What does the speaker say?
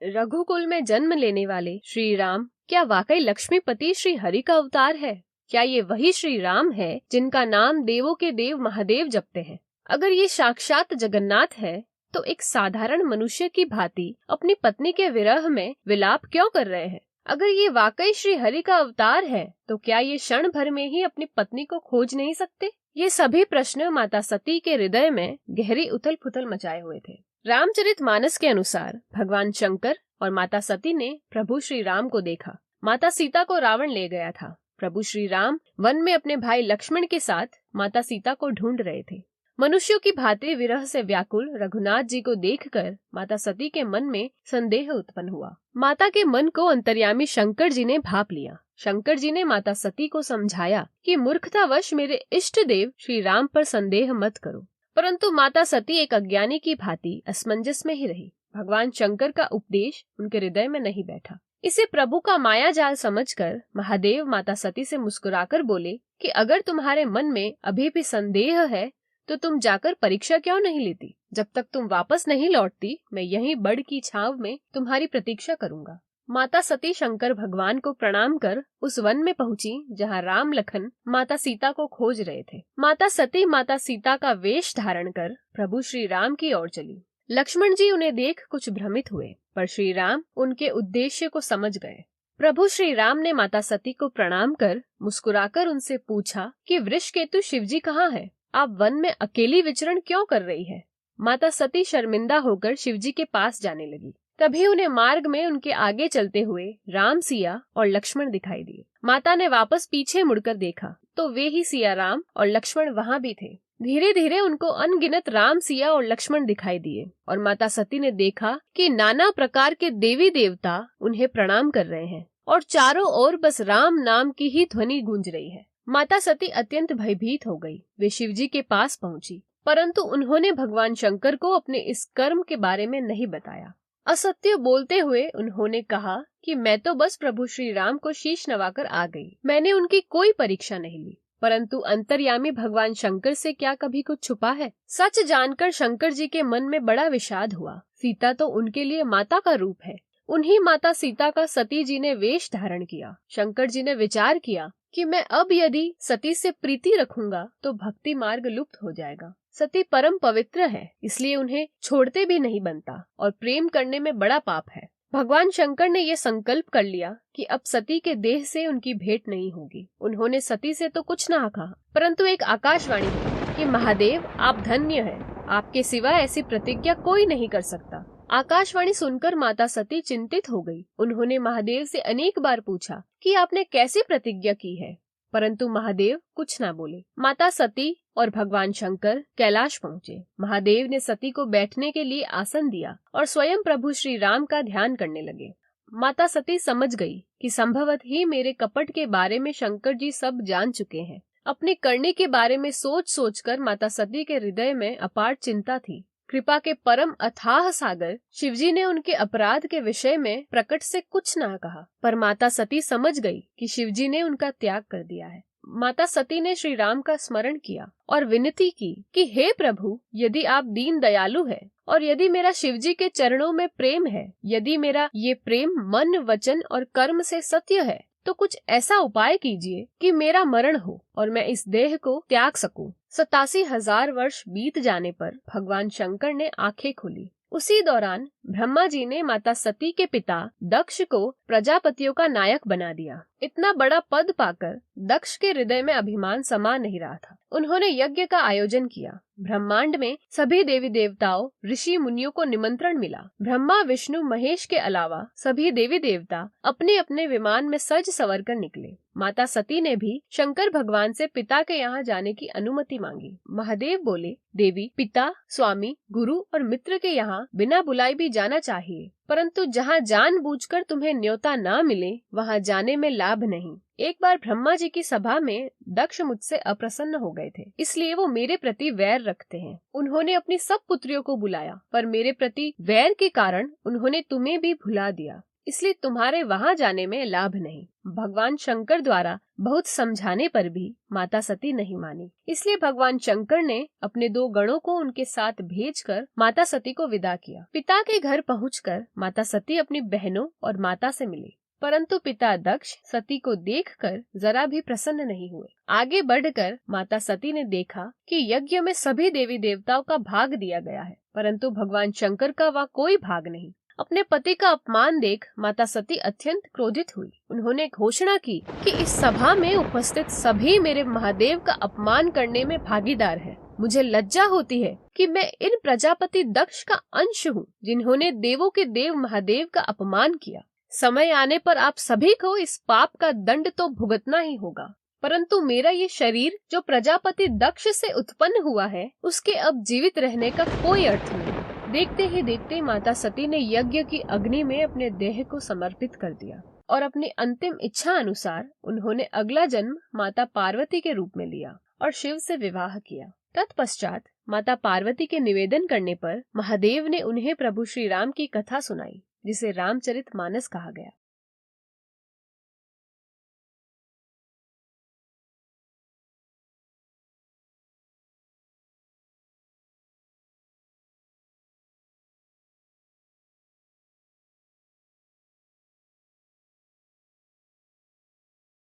रघुकुल में जन्म लेने वाले श्री राम क्या वाकई लक्ष्मीपति श्री हरि का अवतार है? क्या ये वही श्री राम है जिनका नाम देवों के देव महादेव जपते हैं? अगर ये साक्षात जगन्नाथ है तो एक साधारण मनुष्य की भांति अपनी पत्नी के विरह में विलाप क्यों कर रहे हैं? अगर ये वाकई श्री हरि का अवतार है तो क्या ये क्षण भर में ही अपनी पत्नी को खोज नहीं सकते? ये सभी प्रश्न माता सती के हृदय में गहरी उथल पुथल मचाए हुए थे। रामचरितमानस के अनुसार भगवान शंकर और माता सती ने प्रभु श्री राम को देखा। माता सीता को रावण ले गया था। प्रभु श्री राम वन में अपने भाई लक्ष्मण के साथ माता सीता को ढूंढ रहे थे। मनुष्यों की भांति विरह से व्याकुल रघुनाथ जी को देखकर माता सती के मन में संदेह उत्पन्न हुआ। माता के मन को अंतर्यामी शंकर जी ने भाप लिया। शंकर जी ने माता सती को समझाया कि मूर्खतावश मेरे इष्ट देव श्री राम पर संदेह मत करो, परंतु माता सती एक अज्ञानी की भांति असमंजस में ही रही। भगवान शंकर का उपदेश उनके हृदय में नहीं बैठा। इसे प्रभु का माया जाल समझकर महादेव माता सती से मुस्कुराकर बोले कि अगर तुम्हारे मन में अभी भी संदेह है तो तुम जाकर परीक्षा क्यों नहीं लेती? जब तक तुम वापस नहीं लौटती मैं यहीं बड़ की छांव में तुम्हारी प्रतीक्षा करूंगा। माता सती शंकर भगवान को प्रणाम कर उस वन में पहुंची जहां राम लखन माता सीता को खोज रहे थे। माता सती माता सीता का वेश धारण कर प्रभु श्री राम की ओर चली। लक्ष्मण जी उन्हें देख कुछ भ्रमित हुए, पर श्री राम उनके उद्देश्य को समझ गए। प्रभु श्री राम ने माता सती को प्रणाम कर मुस्कुराकर उनसे पूछा कि वृषकेतु शिवजी कहाँ है? आप वन में अकेली विचरण क्यों कर रही है? माता सती शर्मिंदा होकर शिवजी के पास जाने लगी। तभी उन्हें मार्ग में उनके आगे चलते हुए राम, सिया और लक्ष्मण दिखाई दिए। माता ने वापस पीछे मुड़कर देखा तो वे ही सिया राम और लक्ष्मण वहाँ भी थे। धीरे धीरे उनको अनगिनत राम, सिया और लक्ष्मण दिखाई दिए और माता सती ने देखा कि नाना प्रकार के देवी देवता उन्हें प्रणाम कर रहे हैं और चारों ओर बस राम नाम की ही ध्वनि गूंज रही है। माता सती अत्यंत भयभीत हो गई। वे शिवजी के पास पहुंची, परंतु उन्होंने भगवान शंकर को अपने इस कर्म के बारे में नहीं बताया। असत्य बोलते हुए उन्होंने कहा कि मैं तो बस प्रभु श्री राम को शीश नवाकर आ गई। मैंने उनकी कोई परीक्षा नहीं ली। परंतु अंतर्यामी भगवान शंकर से क्या कभी कुछ छुपा है? सच जानकर शंकर जी के मन में बड़ा विषाद हुआ। सीता तो उनके लिए माता का रूप है। उन्हीं माता सीता का सती जी ने वेश धारण किया। शंकर जी ने विचार किया कि मैं अब यदि सती से प्रीति रखूंगा तो भक्ति मार्ग लुप्त हो जाएगा। सती परम पवित्र है, इसलिए उन्हें छोड़ते भी नहीं बनता और प्रेम करने में बड़ा पाप है। भगवान शंकर ने ये संकल्प कर लिया कि अब सती के देह से उनकी भेंट नहीं होगी। उन्होंने सती से तो कुछ न कहा, परंतु एक आकाशवाणी हुई कि महादेव आप धन्य हैं, आपके सिवा ऐसी प्रतिज्ञा कोई नहीं कर सकता। आकाशवाणी सुनकर माता सती चिंतित हो गई। उन्होंने महादेव से अनेक बार पूछा कि आपने कैसी प्रतिज्ञा की है, परंतु महादेव कुछ न बोले। माता सती और भगवान शंकर कैलाश पहुँचे। महादेव ने सती को बैठने के लिए आसन दिया और स्वयं प्रभु श्री राम का ध्यान करने लगे। माता सती समझ गई कि संभवत ही मेरे कपट के बारे में शंकर जी सब जान चुके हैं। अपने करने के बारे में सोच सोचकर माता सती के हृदय में अपार चिंता थी। कृपा के परम अथाह सागर शिवजी ने उनके अपराध के विषय में प्रकट से कुछ न कहा, पर माता सती समझ गई कि शिवजी ने उनका त्याग कर दिया है। माता सती ने श्री राम का स्मरण किया और विनती की कि हे प्रभु, यदि आप दीन दयालु है और यदि मेरा शिवजी के चरणों में प्रेम है, यदि मेरा ये प्रेम मन, वचन और कर्म से सत्य है, तो कुछ ऐसा उपाय कीजिए कि मेरा मरण हो और मैं इस देह को त्याग सकूं। 87,000 वर्ष बीत जाने पर भगवान शंकर ने आंखें खोली। उसी दौरान ब्रह्मा जी ने माता सती के पिता दक्ष को प्रजापतियों का नायक बना दिया। इतना बड़ा पद पाकर दक्ष के हृदय में अभिमान समा नहीं रहा था। उन्होंने यज्ञ का आयोजन किया। ब्रह्मांड में सभी देवी देवताओं, ऋषि मुनियों को निमंत्रण मिला। ब्रह्मा, विष्णु, महेश के अलावा सभी देवी देवता अपने अपने विमान में सज सवर कर निकले। माता सती ने भी शंकर भगवान से पिता के यहाँ जाने की अनुमति मांगी। महादेव बोले, देवी, पिता, स्वामी, गुरु और मित्र के यहाँ बिना बुलाए भी जाना चाहिए, परंतु जहाँ जानबूझकर तुम्हें न्योता ना मिले वहाँ जाने में लाभ नहीं। एक बार ब्रह्मा जी की सभा में दक्ष मुझसे अप्रसन्न हो गए थे, इसलिए वो मेरे प्रति वैर रखते हैं। उन्होंने अपनी सब पुत्रियों को बुलाया, पर मेरे प्रति वैर के कारण उन्होंने तुम्हें भी भुला दिया। इसलिए तुम्हारे वहां जाने में लाभ नहीं। भगवान शंकर द्वारा बहुत समझाने पर भी माता सती नहीं मानी, इसलिए भगवान शंकर ने अपने 2 गणों को उनके साथ भेजकर माता सती को विदा किया। पिता के घर पहुंचकर माता सती अपनी बहनों और माता से मिली, परंतु पिता दक्ष सती को देखकर जरा भी प्रसन्न नहीं हुए। आगे बढ़कर माता सती ने देखा कि यज्ञ में सभी देवी देवताओं का भाग दिया गया है, परंतु भगवान शंकर का वहाँ कोई भाग नहीं। अपने पति का अपमान देख माता सती अत्यंत क्रोधित हुई। उन्होंने घोषणा की कि इस सभा में उपस्थित सभी मेरे महादेव का अपमान करने में भागीदार है। मुझे लज्जा होती है कि मैं इन प्रजापति दक्ष का अंश हूँ, जिन्होंने देवों के देव महादेव का अपमान किया। समय आने पर आप सभी को इस पाप का दंड तो भुगतना ही होगा, परंतु मेरा ये शरीर जो प्रजापति दक्ष से उत्पन्न हुआ है, उसके अब जीवित रहने का कोई अर्थ नहीं। देखते ही देखते माता सती ने यज्ञ की अग्नि में अपने देह को समर्पित कर दिया और अपनी अंतिम इच्छा अनुसार उन्होंने अगला जन्म माता पार्वती के रूप में लिया और शिव से विवाह किया। तत्पश्चात माता पार्वती के निवेदन करने पर महादेव ने उन्हें प्रभु श्री राम की कथा सुनाई, जिसे रामचरितमानस कहा गया।